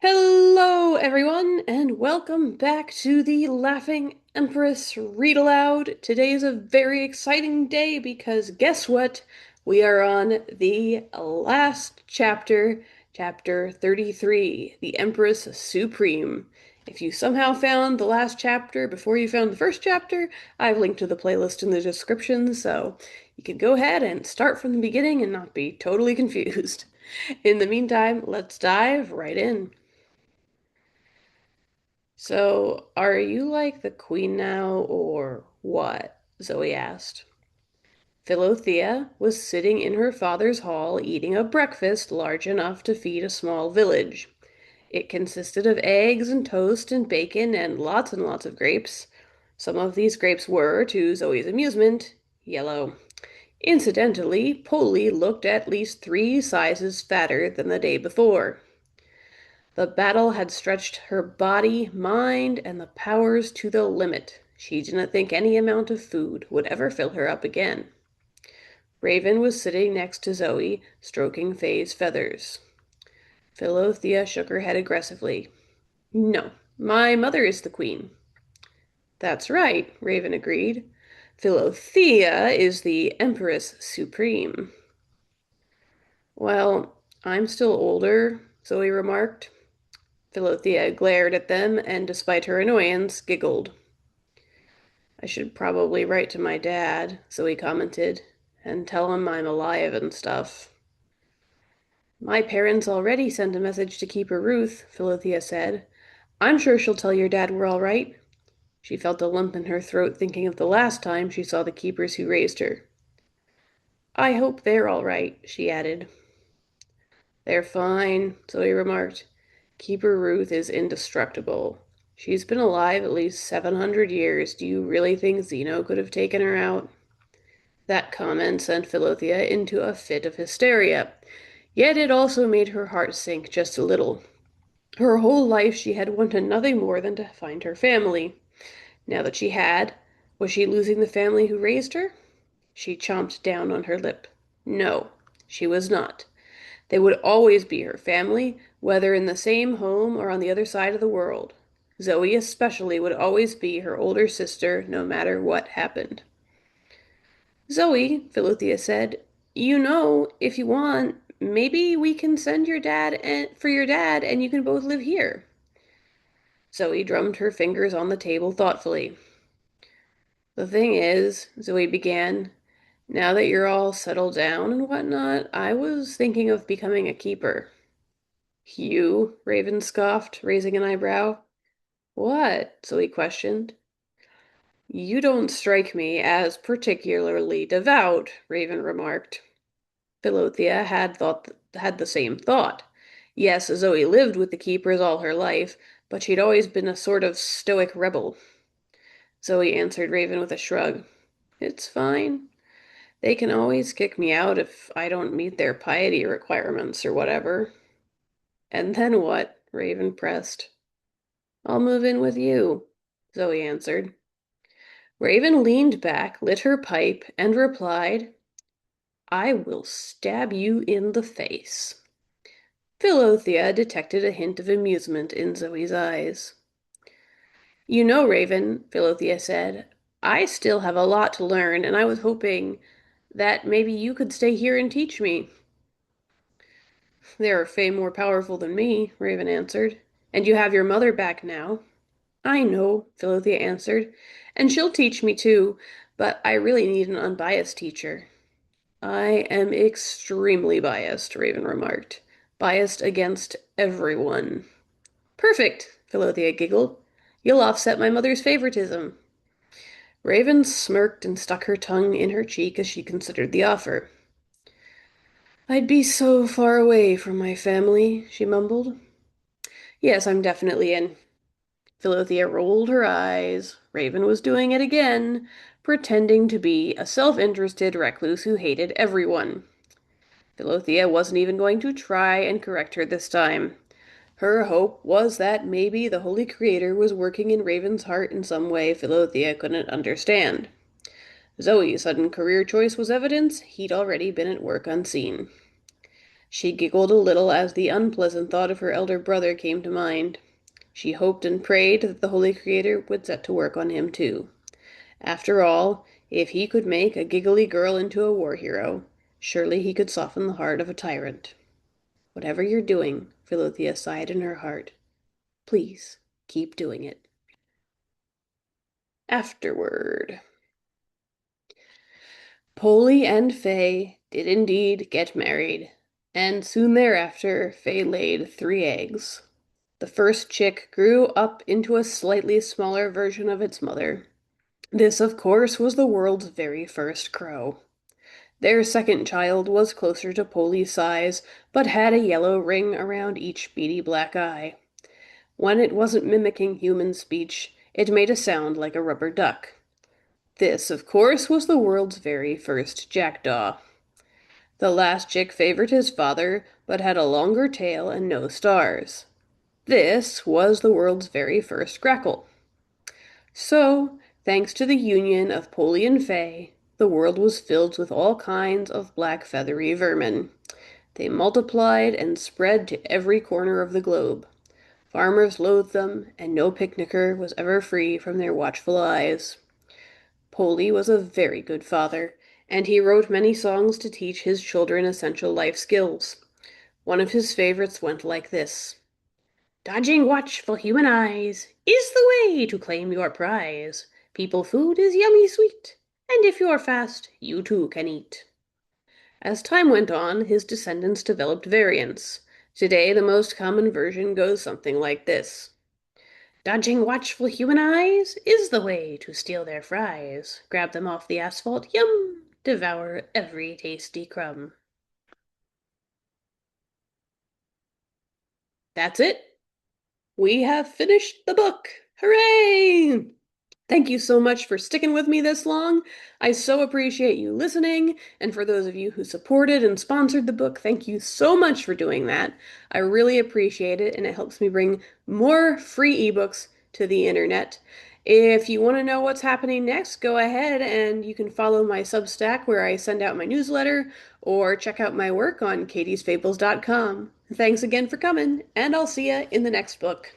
Hello, everyone, and welcome back to the Laughing Empress Read Aloud. Today is a very exciting day because guess what? We are on the last chapter, chapter 33, The Empress Supreme. If you somehow found the last chapter before you found the first chapter, I've linked to the playlist in the description, so you can go ahead and start from the beginning and not be totally confused. In the meantime, let's dive right in. So, are you like the queen now, or what? Zoe asked. Philothea was sitting in her father's hall eating a breakfast large enough to feed a small village. It consisted of eggs and toast and bacon and lots of grapes. Some of these grapes were, to Zoe's amusement, yellow. Incidentally, Polly looked at least 3 sizes fatter than the day before. The battle had stretched her body, mind, and the powers to the limit. She didn't think any amount of food would ever fill her up again. Raven was sitting next to Zoe, stroking Faye's feathers. Philothea shook her head aggressively. No, my mother is the queen. That's right, Raven agreed. Philothea is the Empress Supreme. Well, I'm still older, Zoe remarked. Philothea glared at them and, despite her annoyance, giggled. I should probably write to my dad, Zoe commented, and tell him I'm alive and stuff. My parents already sent a message to Keeper Ruth, Philothea said. I'm sure she'll tell your dad we're all right. She felt a lump in her throat thinking of the last time she saw the keepers who raised her. I hope they're all right, she added. They're fine, Zoe remarked. Keeper Ruth is indestructible. She's been alive at least 700 years. Do you really think Zeno could have taken her out? That comment sent Philothea into a fit of hysteria. Yet it also made her heart sink just a little. Her whole life she had wanted nothing more than to find her family. Now that she had, was she losing the family who raised her? She chomped down on her lip. No, she was not. They would always be her family, whether in the same home or on the other side of the world. Zoe especially would always be her older sister, no matter what happened. Zoe, Philothea said, you know, if you want, maybe we can send your dad for your dad and you can both live here. Zoe drummed her fingers on the table thoughtfully. The thing is, Zoe began, now that you're all settled down and whatnot, I was thinking of becoming a keeper. You? Raven scoffed, raising an eyebrow. What? Zoe questioned. You don't strike me as particularly devout, Raven remarked. Philothea had the same thought. Yes, Zoe lived with the keepers all her life, but she'd always been a sort of stoic rebel. Zoe answered Raven with a shrug. It's fine. They can always kick me out if I don't meet their piety requirements or whatever. And then what? Raven pressed. I'll move in with you, Zoe answered. Raven leaned back, lit her pipe, and replied, I will stab you in the face. Philothea detected a hint of amusement in Zoe's eyes. You know, Raven, Philothea said, I still have a lot to learn, and I was hoping that maybe you could stay here and teach me. They are far more powerful than me, Raven answered. And you have your mother back now. I know, Philothea answered, and she'll teach me too, but I really need an unbiased teacher. I am extremely biased, Raven remarked. Biased against everyone. Perfect, Philothea giggled. You'll offset my mother's favoritism. Raven smirked and stuck her tongue in her cheek as she considered the offer. I'd be so far away from my family, she mumbled. Yes, I'm definitely in. Philothea rolled her eyes. Raven was doing it again, pretending to be a self-interested recluse who hated everyone. Philothea wasn't even going to try and correct her this time. Her hope was that maybe the Holy Creator was working in Raven's heart in some way Philothea couldn't understand. Zoe's sudden career choice was evidence he'd already been at work unseen. She giggled a little as the unpleasant thought of her elder brother came to mind. She hoped and prayed that the Holy Creator would set to work on him too. After all, if he could make a giggly girl into a war hero, surely he could soften the heart of a tyrant. Whatever you're doing, Philothea sighed in her heart, please keep doing it. Afterward. Polly and Fay did indeed get married, and soon thereafter Fay laid 3 eggs. The first chick grew up into a slightly smaller version of its mother. This, of course, was the world's very first crow. Their second child was closer to Polly's size, but had a yellow ring around each beady black eye. When it wasn't mimicking human speech, it made a sound like a rubber duck. This, of course, was the world's very first jackdaw. The last chick favored his father, but had a longer tail and no stars. This was the world's very first grackle. So, thanks to the union of Polly and Fay, the world was filled with all kinds of black feathery vermin. They multiplied and spread to every corner of the globe. Farmers loathed them, and no picnicker was ever free from their watchful eyes. Polly was a very good father, and he wrote many songs to teach his children essential life skills. One of his favorites went like this. Dodging watchful human eyes is the way to claim your prize. People food is yummy sweet, and if you're fast, you too can eat. As time went on, his descendants developed variants. Today, the most common version goes something like this. Dodging watchful human eyes is the way to steal their fries. Grab them off the asphalt, yum! Devour every tasty crumb. That's it. We have finished the book. Hooray! Thank you so much for sticking with me this long. I so appreciate you listening, and for those of you who supported and sponsored the book, thank you so much for doing that. I really appreciate it, and it helps me bring more free ebooks to the internet. If you want to know what's happening next, go ahead and you can follow my Substack where I send out my newsletter, or check out my work on katiesfables.com. Thanks again for coming, and I'll see ya in the next book.